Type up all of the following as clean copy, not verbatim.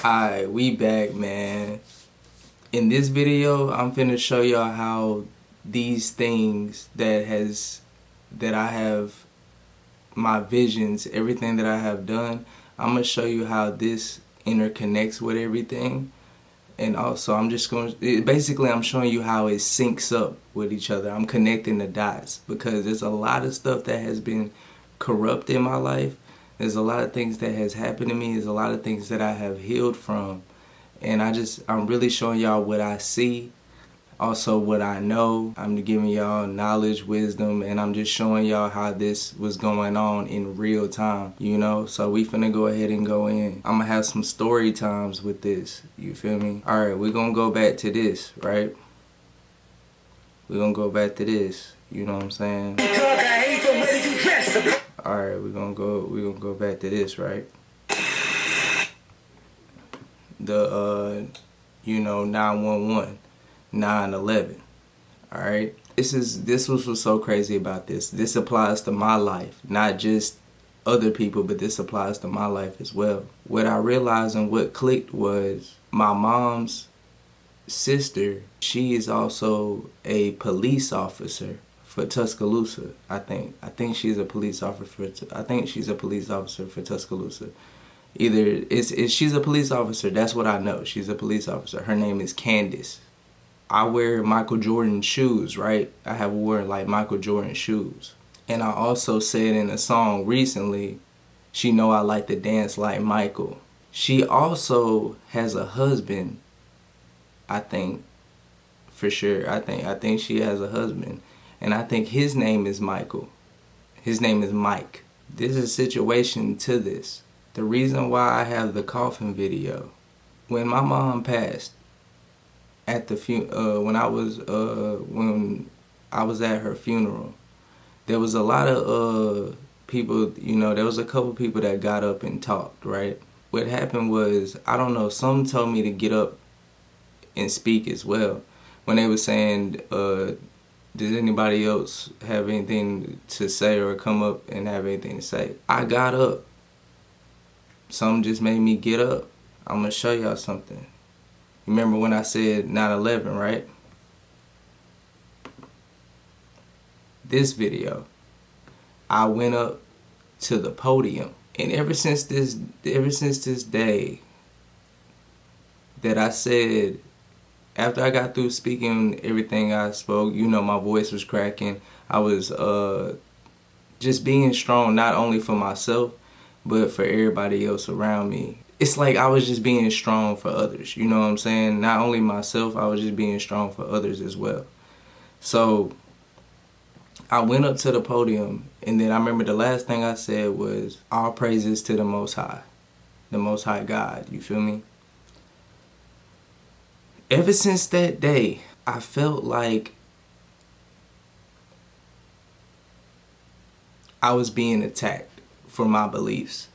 Alright, we back, man. In this video, I'm finna show y'all how these things that I have, my visions, everything that I have done, I'm gonna show you how this interconnects with everything. And also, I'm showing you how it syncs up with each other. I'm connecting the dots because there's a lot of stuff that has been corrupt in my life. There's a lot of things that has happened to me. There's a lot of things that I have healed from. And I'm really showing y'all what I see, also what I know. I'm giving y'all knowledge, wisdom, and I'm just showing y'all how this was going on in real time, you know? So we finna go ahead and go in. I'm gonna have some story times with this, you feel me? All right, we're gonna go back to this, right? We're gonna go back to this, you know what I'm saying? All right, we're gonna go back to this, right? The 911, 9/11. All right, this was what's so crazy about this. This applies to my life, not just other people, but this applies to my life as well. What I realized and what clicked was my mom's sister. She is also a police officer for Tuscaloosa. I think she's a police officer. I think she's a police officer for Tuscaloosa. Either she's a police officer. That's what I know. She's a police officer. Her name is Candace. I wear Michael Jordan shoes, right? I have worn like Michael Jordan shoes. And I also said in a song recently, she know I like to dance like Michael. She also has a husband, I think, for sure. I think she has a husband. And I think his name is Michael. His name is Mike. There's a situation to this. The reason why I have the coffin video, when my mom passed at the when I was at her funeral, there was a lot of people, you know, there was a couple people that got up and talked, right? What happened was, I don't know, some told me to get up and speak as well. When they were saying, does anybody else have anything to say or come up and have anything to say? I got up. Something just made me get up. I'm gonna show y'all something. Remember when I said 9/11, right? This video, I went up to the podium, and ever since this day that I said, after I got through speaking everything I spoke, you know, my voice was cracking. I was just being strong, not only for myself, but for everybody else around me. It's like I was just being strong for others, you know what I'm saying? Not only myself, I was just being strong for others as well. So I went up to the podium, and then I remember the last thing I said was, all praises to the Most High God, you feel me? Ever since that day, I felt like I was being attacked for my beliefs.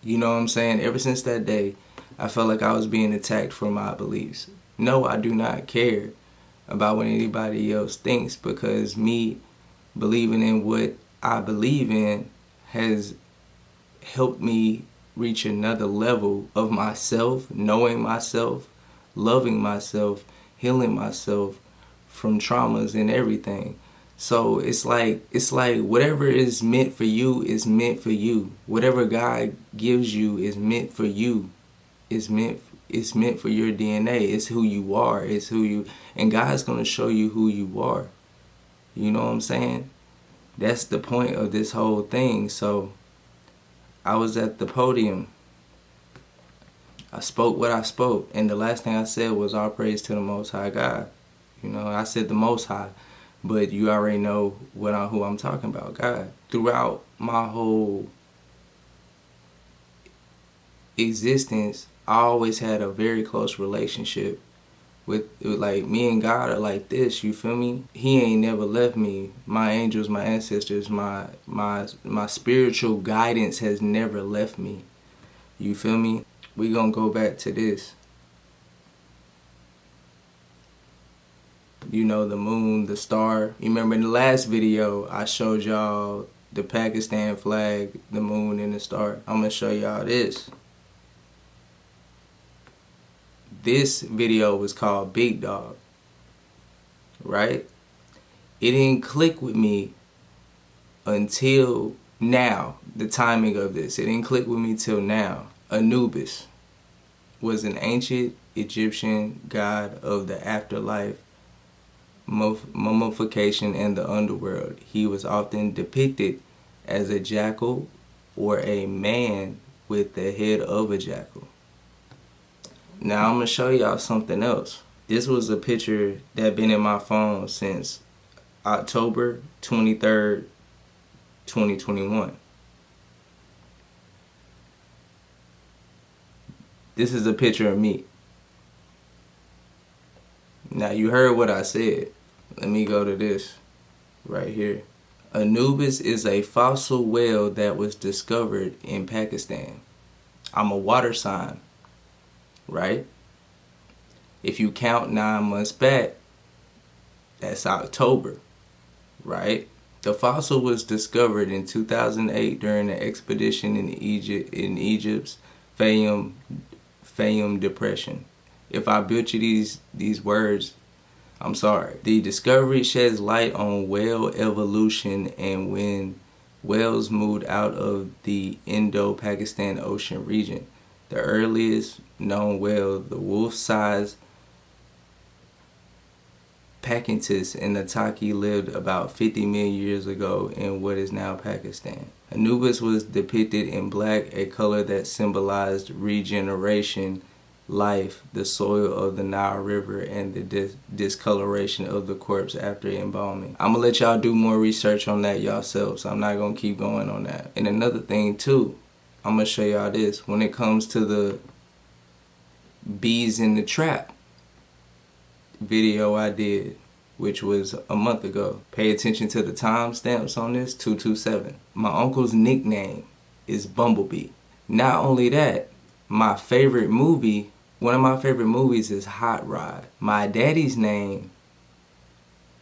You know what I'm saying? Ever since that day, I felt like I was being attacked for my beliefs. No, I do not care about what anybody else thinks, because me believing in what I believe in has helped me reach another level of myself, knowing myself, loving myself, healing myself from traumas and everything. So it's like whatever is meant for you is meant for you. Whatever God gives you is meant for you. It's meant for your DNA. It's who you are. It's who you, and God's gonna show you who you are. You know what I'm saying? That's the point of this whole thing. So I was at the podium. I spoke what I spoke, and the last thing I said was all praise to the Most High God. You know, I said the Most High, but you already know who I'm talking about, God. Throughout my whole existence, I always had a very close relationship with like, me and God are like this, you feel me? He ain't never left me. My angels, my ancestors, my spiritual guidance has never left me. You feel me? We gonna go back to this. You know, the moon, the star. You remember in the last video, I showed y'all the Pakistan flag, the moon, and the star. I'm gonna show y'all this. This video was called Big Dog, right? It didn't click with me until now, the timing of this. It didn't click with me till now. Anubis was an ancient Egyptian god of the afterlife, mummification, and the underworld. He was often depicted as a jackal or a man with the head of a jackal. Now I'm going to show y'all something else. This was a picture that been in my phone since October 23rd, 2021. This is a picture of me. Now you heard what I said. Let me go to this right here. Anubis is a fossil whale that was discovered in Pakistan. I'm a water sign, right? If you count 9 months back, that's October, right? The fossil was discovered in 2008 during an expedition in Egypt's Fayum Depression. If I butcher these words, I'm sorry. The discovery sheds light on whale evolution and when whales moved out of the Indo-Pakistan Ocean region. The earliest known whale, the wolf-sized Pachytus inataki, lived about 50 million years ago in what is now Pakistan. Anubis was depicted in black, a color that symbolized regeneration, life, the soil of the Nile River, and the discoloration of the corpse after embalming. I'm gonna let y'all do more research on that yourselves. I'm not gonna keep going on that. And another thing too, I'm gonna show y'all this. When it comes to the bees in the trap video I did, which was a month ago. Pay attention to the timestamps on this, 227. My uncle's nickname is Bumblebee. Not only that, my favorite movie, one of my favorite movies is Hot Rod. My daddy's name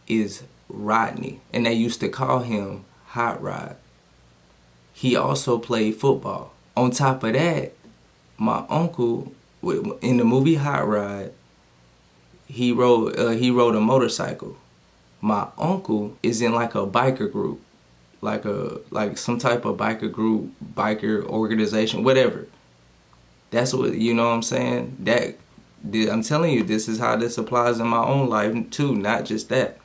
is Rodney, and they used to call him Hot Rod. He also played football. On top of that, my uncle, in the movie Hot Rod, he rode a motorcycle. My uncle is in like a biker group, like some type of biker group, biker organization, whatever. That's what, you know what I'm saying? I'm telling you, this is how this applies in my own life too, not just that.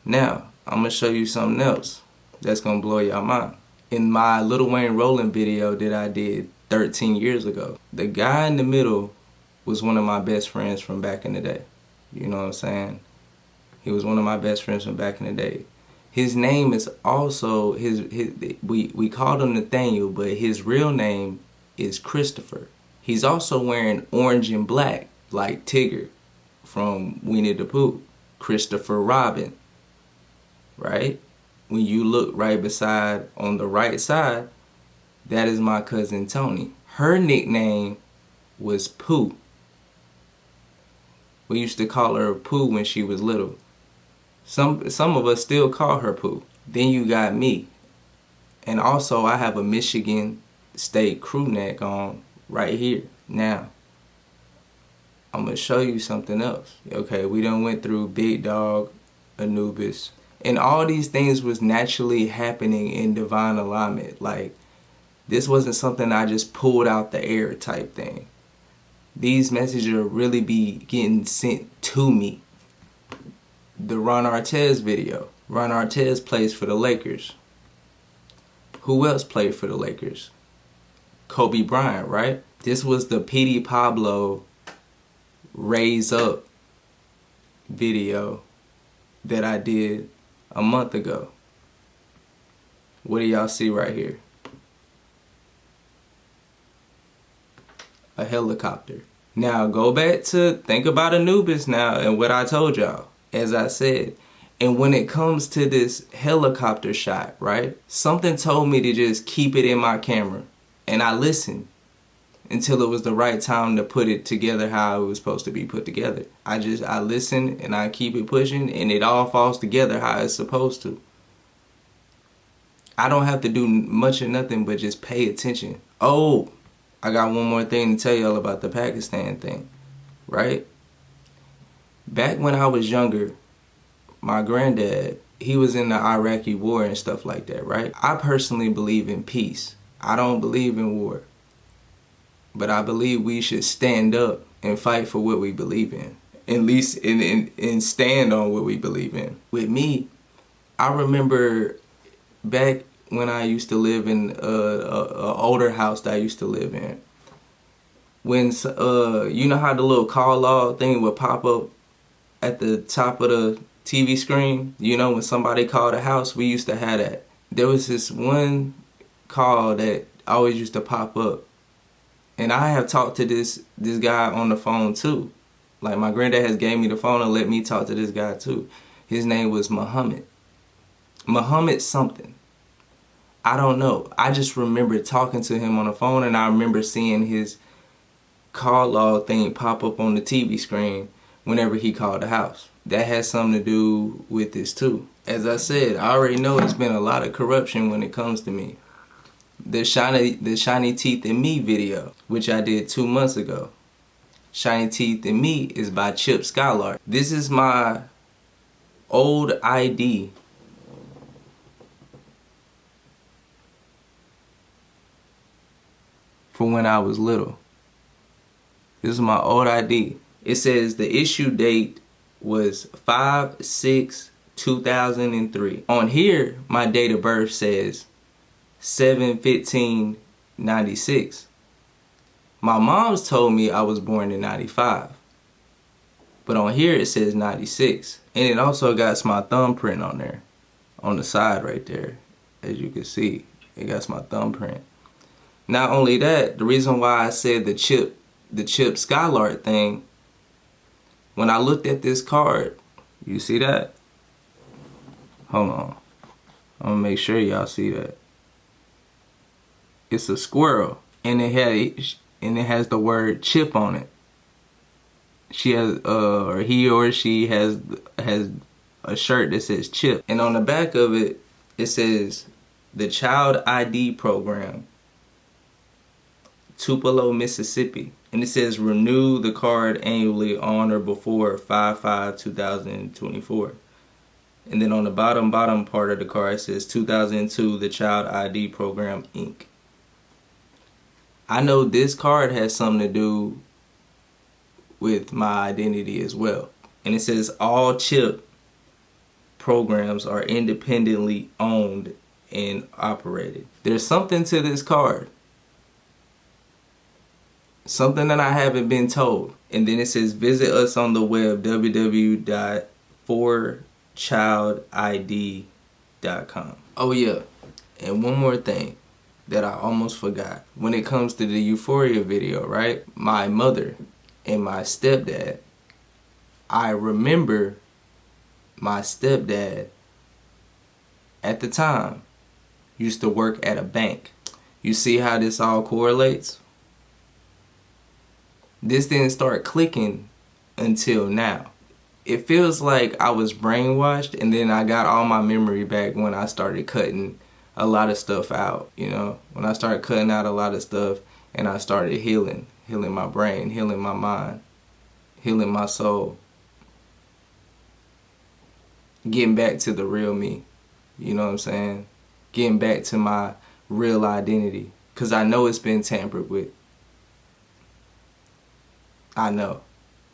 Now, I'm gonna show you something else that's gonna blow your mind. In my Lil Wayne Rolling video that I did 13 years ago, the guy in the middle was one of my best friends from back in the day. You know what I'm saying? He was one of my best friends from back in the day. His name is also, we called him Nathaniel, but his real name is Christopher. He's also wearing orange and black, like Tigger from Winnie the Pooh. Christopher Robin, right? When you look right beside, on the right side, that is my cousin Tony. Her nickname was Pooh. We used to call her Pooh when she was little. Some of us still call her Pooh. Then you got me. And also I have a Michigan State crew neck on right here. Now, I'm going to show you something else. Okay, we done went through Big Dog, Anubis. And all these things was naturally happening in divine alignment. Like, this wasn't something I just pulled out the air type thing. These messages will really be getting sent to me. The Ron Artest video. Ron Artest plays for the Lakers. Who else played for the Lakers? Kobe Bryant, right? This was the P.D. Pablo Raise Up video that I did a month ago. What do y'all see right here? A helicopter. Now go back to think about Anubis now and what I told y'all, as I said. And when it comes to this helicopter shot, right? Something told me to just keep it in my camera. And I listened until it was the right time to put it together how it was supposed to be put together. I listen and I keep it pushing and it all falls together how it's supposed to. I don't have to do much or nothing but just pay attention. Oh, I got one more thing to tell y'all about the Pakistan thing. right? Back when I was younger, my granddad, he was in the Iraqi war and stuff like that, right? I personally believe in peace. I don't believe in war. But I believe we should stand up and fight for what we believe in. At least and stand on what we believe in. With me, I remember back when I used to live in a older house that I used to live in. When you know how the little call log thing would pop up at the top of the TV screen? You know, when somebody called a house, we used to have that. There was this one call that always used to pop up. And I have talked to this guy on the phone too. Like, my granddad has gave me the phone and let me talk to this guy too. His name was Muhammad. Muhammad something. I don't know. I just remember talking to him on the phone, and I remember seeing his call log thing pop up on the TV screen whenever he called the house. That has something to do with this too. As I said, I already know it's been a lot of corruption when it comes to me. The Shiny Teeth in Me video, which I did 2 months ago. Shiny Teeth in Me is by Chip Skylark. This is my old ID. For when I was little. This is my old ID. It says the issue date was 5/6/2003. On here, my date of birth says 7/15/96. My mom's told me I was born in 95. But on here it says 96. And it also got my thumbprint on there. On the side right there. As you can see, it got my thumbprint. Not only that, the reason why I said the Chip Skylark thing, when I looked at this card, you see that? Hold on. I'm gonna make sure y'all see that. It's a squirrel, and it has the word Chip on it. She has or he or she has a shirt that says Chip, and on the back of it, it says the Child ID Program, Tupelo, Mississippi. And it says renew the card annually on or before 5/5/2024. And then on the bottom part of the card it says 2002, the Child ID Program, Inc. I know this card has something to do with my identity as well. And it says all CHIP programs are independently owned and operated. There's something to this card. Something that I haven't been told. And then it says visit us on the web, www.forchildid.com. Oh yeah, and one more thing that I almost forgot. When it comes to the Euphoria video, right? My mother and my stepdad, I remember my stepdad at the time used to work at a bank. You see how this all correlates? This didn't start clicking until now. It feels like I was brainwashed, and then I got all my memory back when I started cutting a lot of stuff out, you know? When I started cutting out a lot of stuff and I started healing my brain, healing my mind, healing my soul. Getting back to the real me, you know what I'm saying? Getting back to my real identity, because I know it's been tampered with. I know.